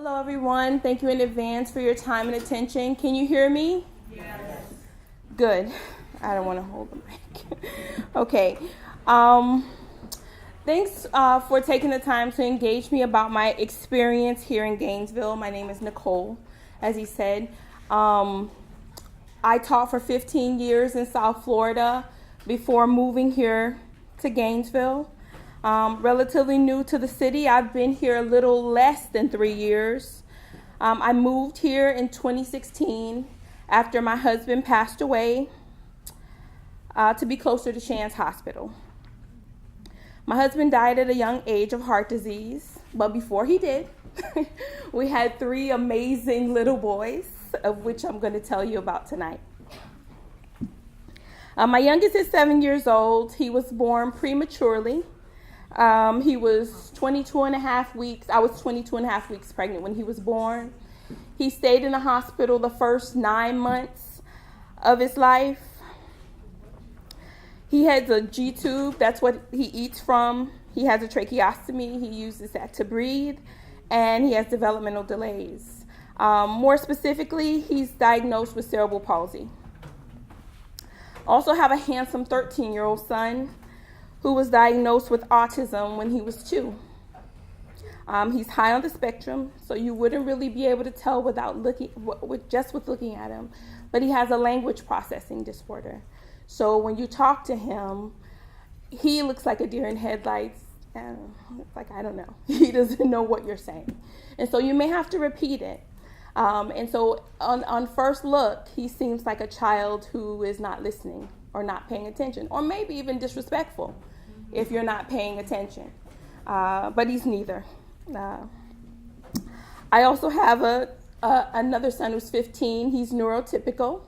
Hello, everyone. Thank you in advance for your time and attention. Can you hear me? Yes. Good. I don't want to hold the mic. Okay. Thanks for taking the time to engage me about my experience here in Gainesville. My name is Nicole, as he said. I taught for 15 years in South Florida before moving here to Gainesville. Relatively new to the city. I've been here a little less than 3 years. I moved here in 2016 after my husband passed away to be closer to Shands Hospital. My husband died at a young age of heart disease, but before he did, we had 3 amazing little boys, of which I'm going to tell you about tonight. My youngest is 7 years old. He was born prematurely. He was 22 and a half weeks. I was 22 and a half weeks pregnant when he was born. He stayed in the hospital the first 9 months of his life. He has a G-tube. That's what he eats from. He has a tracheostomy. He uses that to breathe. And he has developmental delays. More specifically, he's diagnosed with cerebral palsy. Also have a handsome 13-year-old son who was diagnosed with autism when he was 2. He's high on the spectrum, so you wouldn't really be able to tell without looking at him. But he has a language processing disorder. So when you talk to him, he looks like a deer in headlights. I don't know. He doesn't know what you're saying. And so you may have to repeat it. And so on first look, he seems like a child who is not listening or not paying attention, or maybe even disrespectful if you're not paying attention. But he's neither. I also have another son who's 15. He's neurotypical.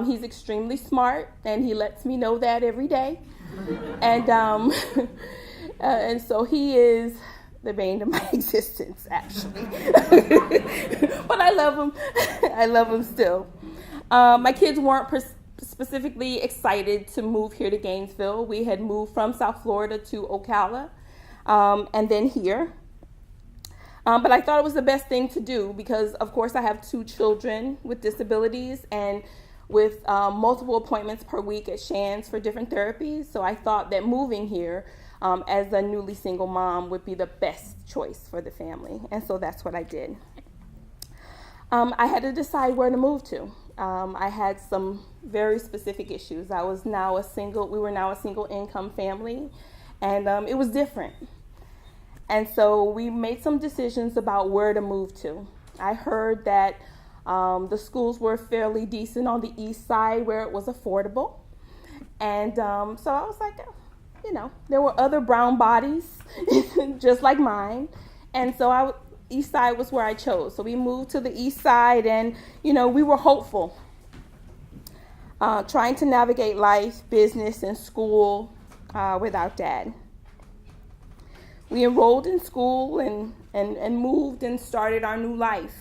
He's extremely smart, and he lets me know that every day. And so he is the bane of my existence, actually. But I love him. I love him still. My kids weren't specifically excited to move here to Gainesville. We had moved from South Florida to Ocala, and then here. But I thought it was the best thing to do because, of course, I have 2 children with disabilities and with multiple appointments per week at Shands for different therapies. So I thought that moving here as a newly single mom would be the best choice for the family. And so that's what I did. I had to decide where to move to. I had some very specific issues. We were now a single income family, and it was different. And so we made some decisions about where to move to. I heard that the schools were fairly decent on the east side where it was affordable. And so I was like, there were other brown bodies just like mine. And so east side was where I chose. So we moved to the east side, and, we were hopeful. Trying to navigate life, business, and school without Dad. We enrolled in school and moved and started our new life.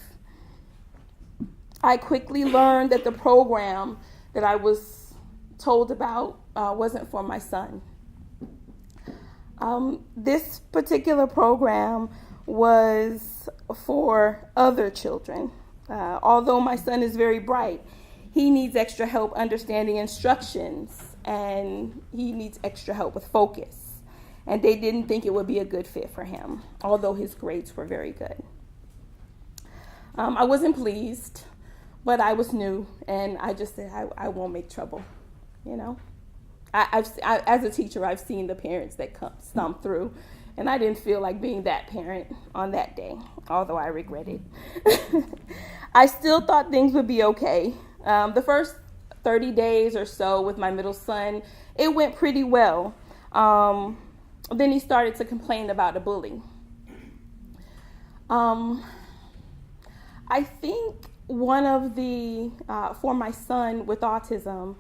I quickly learned that the program that I was told about wasn't for my son. This particular program was for other children. Although my son is very bright, he needs extra help understanding instructions, and he needs extra help with focus. And they didn't think it would be a good fit for him, although his grades were very good. I wasn't pleased, but I was new, and I just said, I won't make trouble, as a teacher, I've seen the parents that stomp through, and I didn't feel like being that parent on that day, although I regret it. I still thought things would be okay. The first 30 days or so with my middle son, it went pretty well. Then he started to complain about a bully. I think for my son with autism,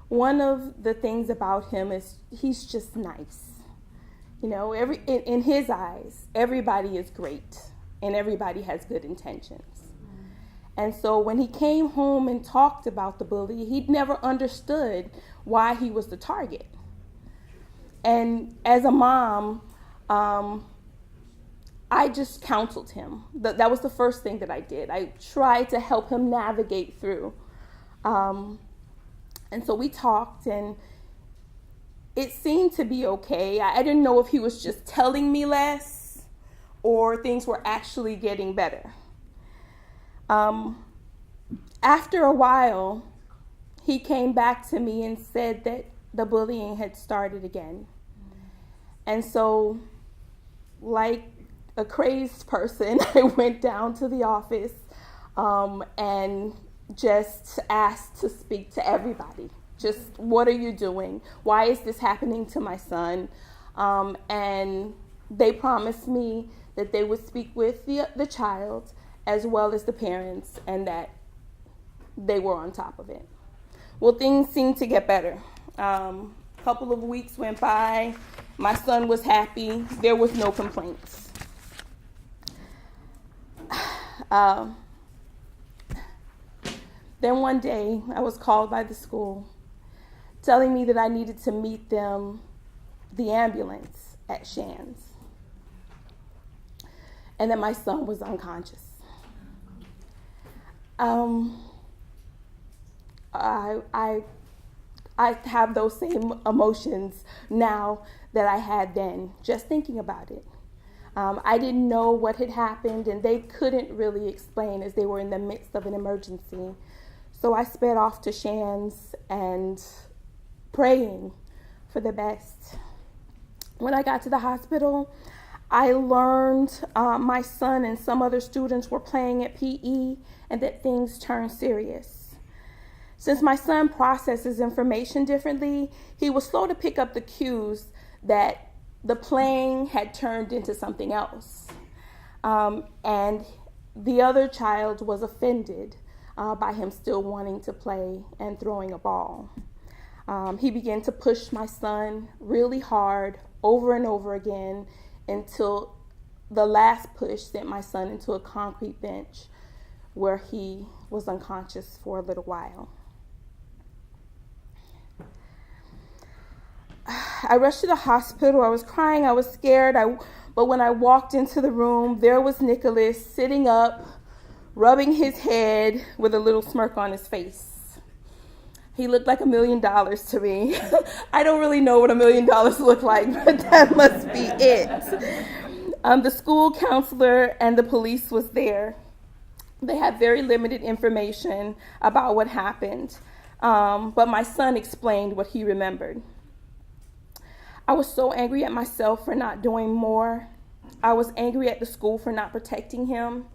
one of the things about him is he's just nice. In his eyes, everybody is great and everybody has good intentions. And so when he came home and talked about the bully, he'd never understood why he was the target. And as a mom, I just counseled him. That was the first thing that I did. I tried to help him navigate through. And so we talked, and it seemed to be okay. I didn't know if he was just telling me less or things were actually getting better. After a while, he came back to me and said that the bullying had started again. And so, like a crazed person, I went down to the office and just asked to speak to everybody. Just, what are you doing? Why is this happening to my son? And they promised me that they would speak with the child as well as the parents, and that they were on top of it. Well, things seemed to get better. A couple of weeks went by. My son was happy. There was no complaints. Then one day, I was called by the school telling me that I needed to meet the ambulance at Shands, and that my son was unconscious. I have those same emotions now that I had then, just thinking about it. I didn't know what had happened, and they couldn't really explain as they were in the midst of an emergency. So I sped off to Shands and praying for the best. When I got to the hospital, I learned my son and some other students were playing at PE and that things turned serious. Since my son processes information differently, he was slow to pick up the cues that the playing had turned into something else. And the other child was offended by him still wanting to play and throwing a ball. He began to push my son really hard over and over again until the last push sent my son into a concrete bench where he was unconscious for a little while. I rushed to the hospital. I was crying. I was scared. But when I walked into the room, there was Nicholas sitting up, rubbing his head with a little smirk on his face. He looked like $1 million to me. I don't really know what $1 million looked like, but that must be it. The school counselor and the police was there. They had very limited information about what happened, but my son explained what he remembered. I was so angry at myself for not doing more. I was angry at the school for not protecting him.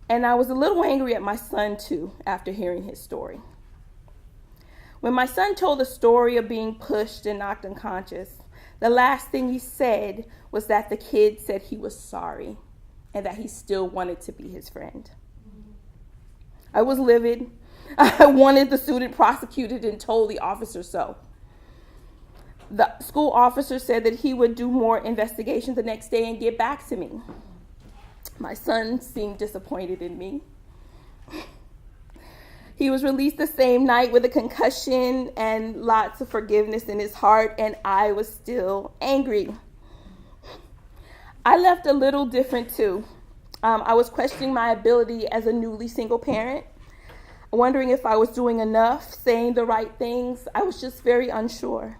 And I was a little angry at my son, too, after hearing his story. When my son told the story of being pushed and knocked unconscious, the last thing he said was that the kid said he was sorry and that he still wanted to be his friend. I was livid. I wanted the student prosecuted and told the officer so. The school officer said that he would do more investigation the next day and get back to me. My son seemed disappointed in me. He was released the same night with a concussion and lots of forgiveness in his heart, and I was still angry. I left a little different too. I was questioning my ability as a newly single parent, wondering if I was doing enough, saying the right things. I was just very unsure.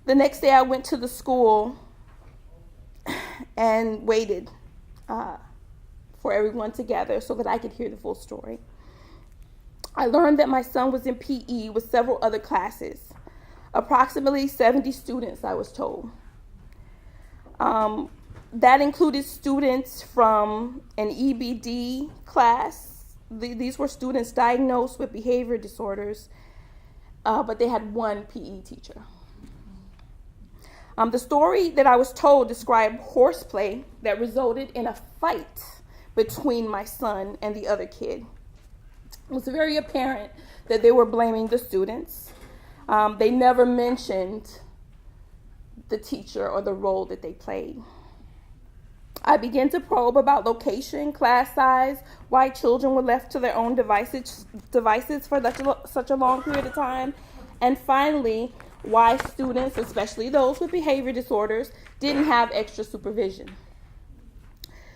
The next day I went to the school and waited for everyone to gather so that I could hear the full story. I learned that my son was in PE with several other classes, approximately 70 students, I was told. That included students from an EBD class. These were students diagnosed with behavior disorders, but they had one PE teacher. The story that I was told described horseplay that resulted in a fight between my son and the other kid. It was very apparent that they were blaming the students. They never mentioned the teacher or the role that they played. I began to probe about location, class size, why children were left to their own devices for such a long period of time, and finally, why students, especially those with behavior disorders, didn't have extra supervision.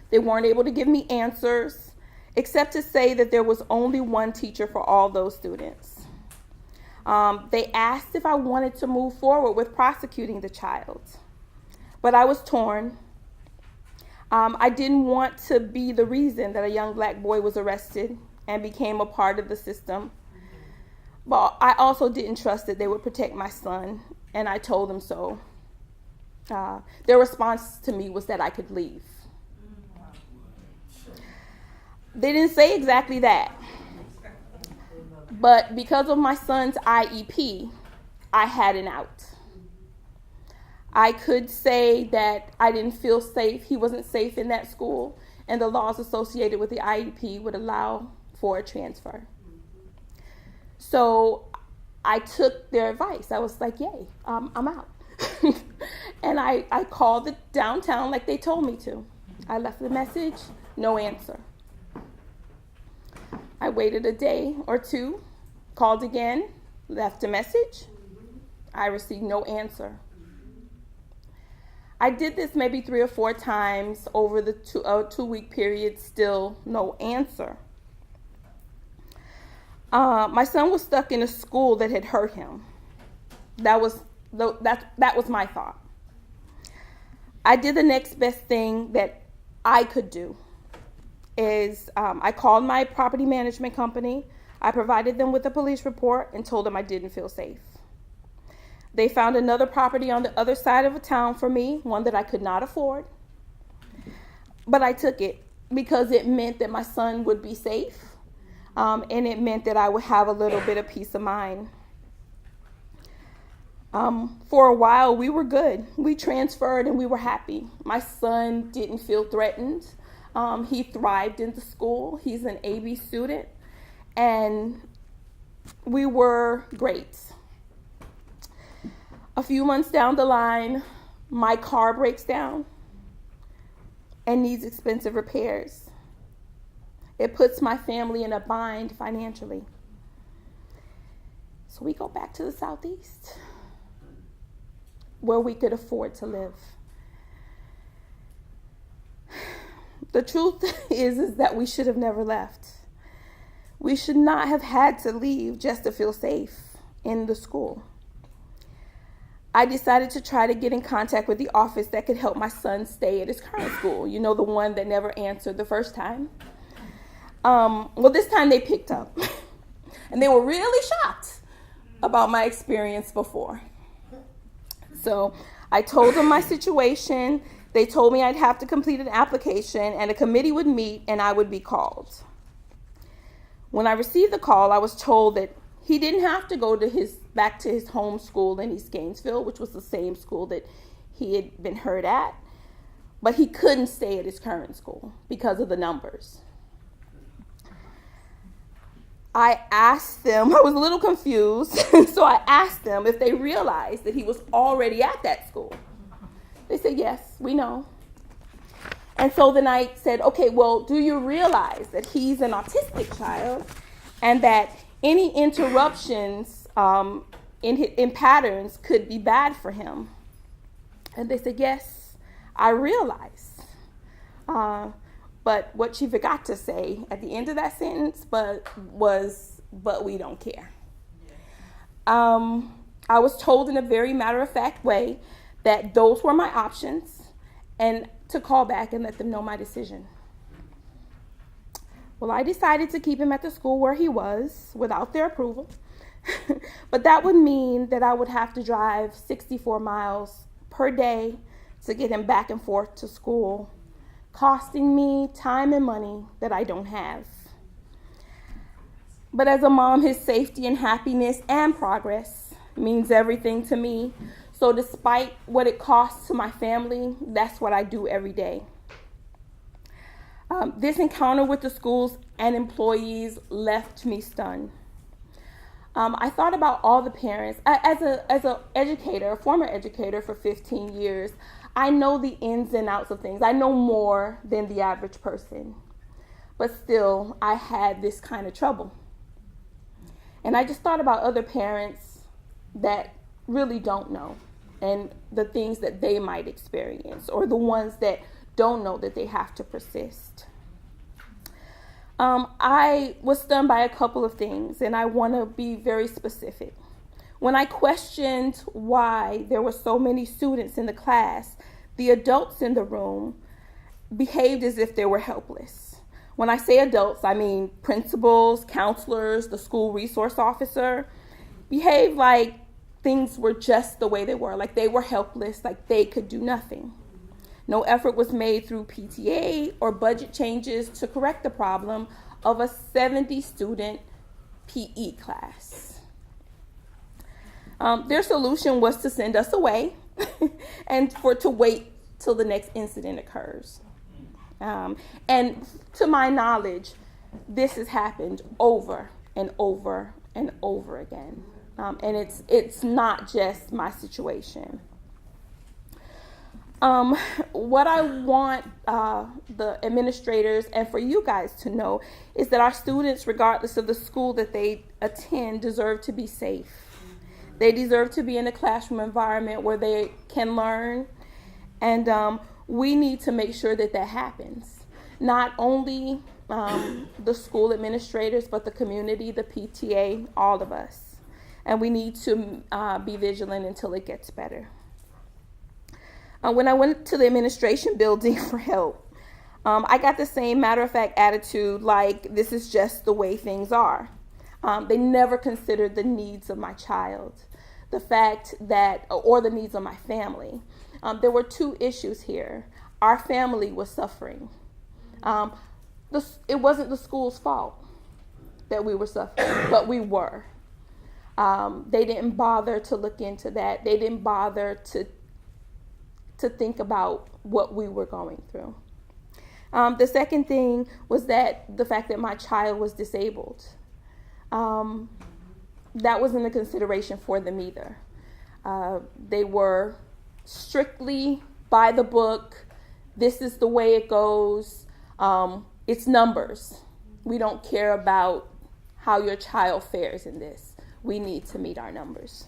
They weren't able to give me answers, except to say that there was only one teacher for all those students. They asked if I wanted to move forward with prosecuting the child, but I was torn. I didn't want to be the reason that a young black boy was arrested and became a part of the system. But I also didn't trust that they would protect my son, and I told them so. Their response to me was that I could leave. They didn't say exactly that. But because of my son's IEP, I had an out. I could say that I didn't feel safe. He wasn't safe in that school, and the laws associated with the IEP would allow for a transfer. So I took their advice. I was like, yay, I'm out. And I called the downtown like they told me to. I left the message, no answer. I waited a day or two, called again, left a message. I received no answer. I did this maybe 3 or 4 times over the 2-week period, still no answer. My son was stuck in a school that had hurt him. That was my thought. I did the next best thing that I could do. I called my property management company. I provided them with a police report and told them I didn't feel safe. They found another property on the other side of the town for me, one that I could not afford. But I took it because it meant that my son would be safe, and it meant that I would have a little bit of peace of mind. For a while, we were good. We transferred and we were happy. My son didn't feel threatened. He thrived in the school. He's an AB student, and we were great. A few months down the line, my car breaks down and needs expensive repairs. It puts my family in a bind financially. So we go back to the Southeast, where we could afford to live. The truth is that we should have never left. We should not have had to leave just to feel safe in the school. I decided to try to get in contact with the office that could help my son stay at his current school. You know, the one that never answered the first time. Well, this time they picked up. And they were really shocked about my experience before. So I told them my situation. They told me I'd have to complete an application and a committee would meet and I would be called. When I received the call, I was told that he didn't have to go back to his home school in East Gainesville, which was the same school that he had been hurt at, but he couldn't stay at his current school because of the numbers. I asked them, I was a little confused, so I asked them if they realized that he was already at that school. They said, yes, we know. And so then I said, okay, well, do you realize that he's an autistic child and that any interruptions in patterns could be bad for him? And they said, yes, I realize. But what she forgot to say at the end of that sentence but we don't care. I was told in a very matter-of-fact way that those were my options and to call back and let them know my decision. Well, I decided to keep him at the school where he was without their approval. But that would mean that I would have to drive 64 miles per day to get him back and forth to school, costing me time and money that I don't have. But as a mom, his safety and happiness and progress means everything to me. So despite what it costs to my family, that's what I do every day. This encounter with the schools and employees left me stunned. I thought about all the parents. As a educator, a former educator for 15 years, I know the ins and outs of things. I know more than the average person. But still, I had this kind of trouble. And I just thought about other parents that really don't know, and the things that they might experience, or the ones that don't know that they have to persist. I was stunned by a couple of things, and I want to be very specific. When I questioned why there were so many students in the class, the adults in the room behaved as if they were helpless. When I say adults, I mean principals, counselors, the school resource officer, behaved like things were just the way they were, like they were helpless, like they could do nothing. No effort was made through PTA or budget changes to correct the problem of a 70-student PE class. Their solution was to send us away and to wait till the next incident occurs. And to my knowledge, this has happened over and over and over again. And it's not just my situation. What I want the administrators and for you guys to know is that our students, regardless of the school that they attend, deserve to be safe. They deserve to be in a classroom environment where they can learn, and we need to make sure that that happens. Not only the school administrators, but the community, the PTA, all of us. And we need to be vigilant until it gets better. When I went to the administration building for help, I got the same matter-of-fact attitude, like this is just the way things are. They never considered the needs of my child, the fact that, or the needs of my family. There were two issues here. Our family was suffering. It wasn't the school's fault that we were suffering, but we were. They didn't bother to look into that. They didn't bother to think about what we were going through. The second thing was that the fact that my child was disabled. That wasn't a consideration for them either. They were strictly by the book. This is the way it goes. It's numbers. We don't care about how your child fares in this. We need to meet our numbers.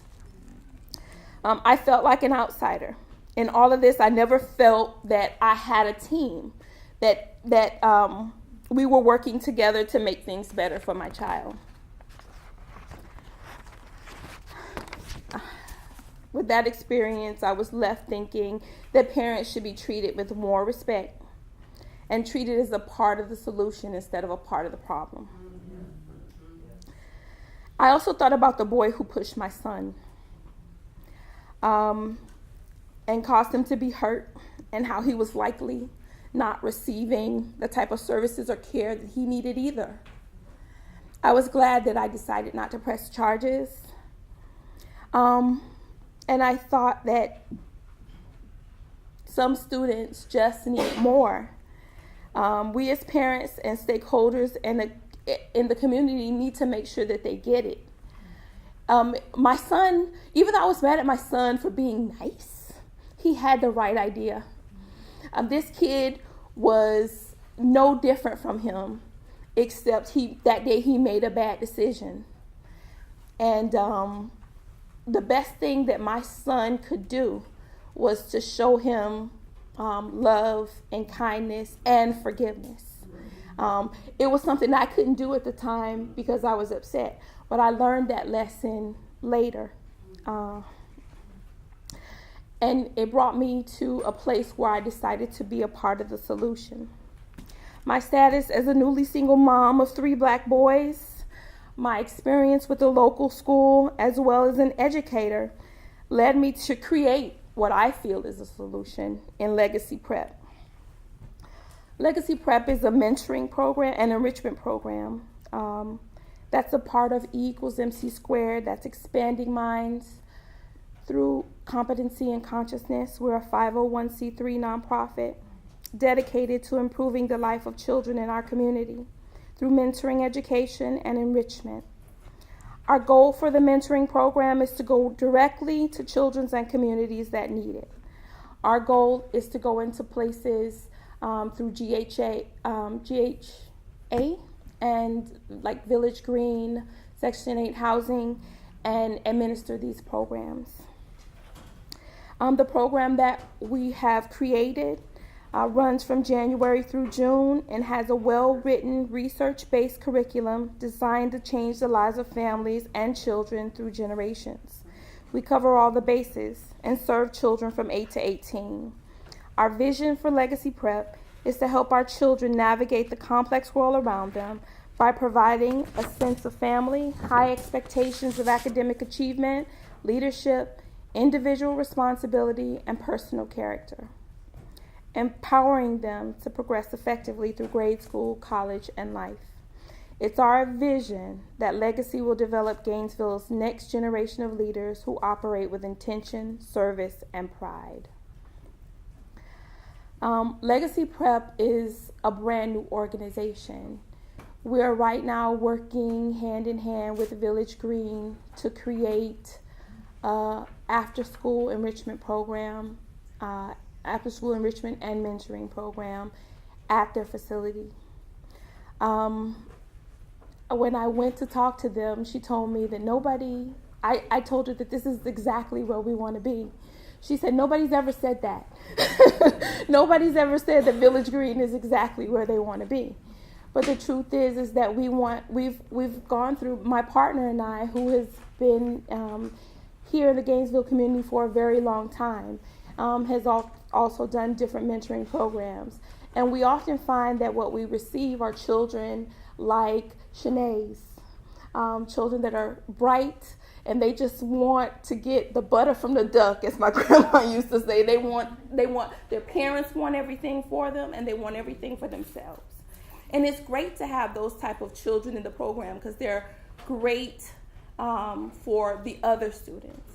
I felt like an outsider. In all of this, I never felt that I had a team, that we were working together to make things better for my child. With that experience, I was left thinking that parents should be treated with more respect and treated as a part of the solution instead of a part of the problem. I also thought about the boy who pushed my son and caused him to be hurt, and how he was likely not receiving the type of services or care that he needed either. I was glad that I decided not to press charges. And I thought that some students just need more. We as parents and stakeholders in the community need to make sure that they get it. My son, even though I was mad at my son for being nice, he had the right idea. This kid was no different from him, except that day he made a bad decision. And the best thing that my son could do was to show him love and kindness and forgiveness. It was something I couldn't do at the time because I was upset, but I learned that lesson later. And it brought me to a place where I decided to be a part of the solution. My status as a newly single mom of 3 black boys, my experience with the local school, as well as an educator, led me to create what I feel is a solution in Legacy Prep. Legacy Prep is a mentoring program and enrichment program. That's a part of E = MC squared. That's expanding minds through competency and consciousness. We're a 501c3 nonprofit dedicated to improving the life of children in our community through mentoring, education, and enrichment. Our goal for the mentoring program is to go directly to children and communities that need it. Our goal is to go into places through GHA and like Village Green, Section 8 housing, and administer these programs. The program that we have created runs from January through June and has a well-written, research-based curriculum designed to change the lives of families and children through generations. We cover all the bases and serve children from 8 to 18. Our vision for Legacy Prep is to help our children navigate the complex world around them by providing a sense of family, high expectations of academic achievement, leadership, individual responsibility, and personal character, empowering them to progress effectively through grade school, college, and life. It's our vision that Legacy will develop Gainesville's next generation of leaders who operate with intention, service, and pride. Legacy Prep is a brand new organization. We are right now working hand in hand with Village Green to create after-school enrichment program, after-school enrichment and mentoring program at their facility. When I went to talk to them, she told me that I told her that this is exactly where we want to be. She said, nobody's ever said that. Nobody's ever said that Village Green is exactly where they want to be. But the truth is that we've gone through, my partner and I, who has been here in the Gainesville community for a very long time, has also done different mentoring programs. And we often find that what we receive are children like Shanae's, children that are bright and they just want to get the butter from the duck, as my grandma used to say. Their parents want everything for them and they want everything for themselves. And it's great to have those type of children in the program because they're great for the other students.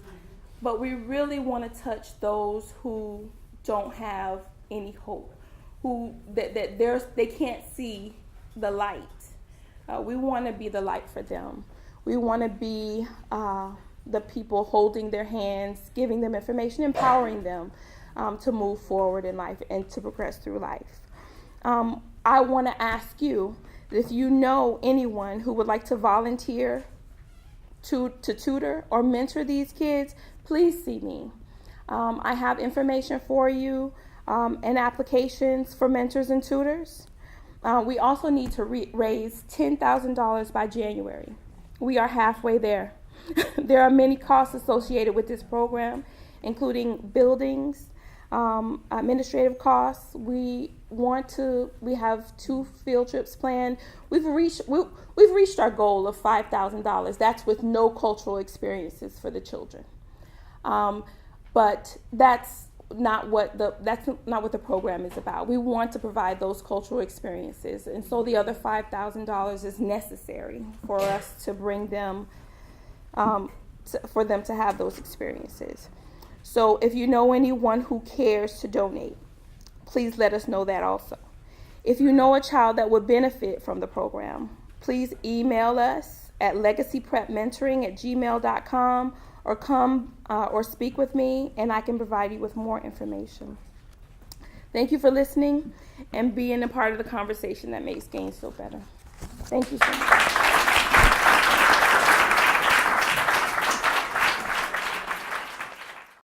But we really want to touch those who don't have any hope, they can't see the light. We want to be the light for them. We want to be the people holding their hands, giving them information, empowering them to move forward in life and to progress through life. I want to ask you, if you know anyone who would like to volunteer to tutor or mentor these kids, please see me. I have information for you and applications for mentors and tutors. We also need to raise $10,000 by January. We are halfway there. There are many costs associated with this program, including buildings, administrative costs. We have 2 field trips planned. We've reached our goal of $5,000. That's with no cultural experiences for the children. But that's not what the program is about. We want to provide those cultural experiences, and so the other $5,000 is necessary for us to bring them, for them to have those experiences. So if you know anyone who cares to donate, please let us know that also. If you know a child that would benefit from the program, please email us at legacyprepmentoring@gmail.com or come or speak with me, and I can provide you with more information. Thank you for listening and being a part of the conversation that makes Gainesville better. Thank you so much.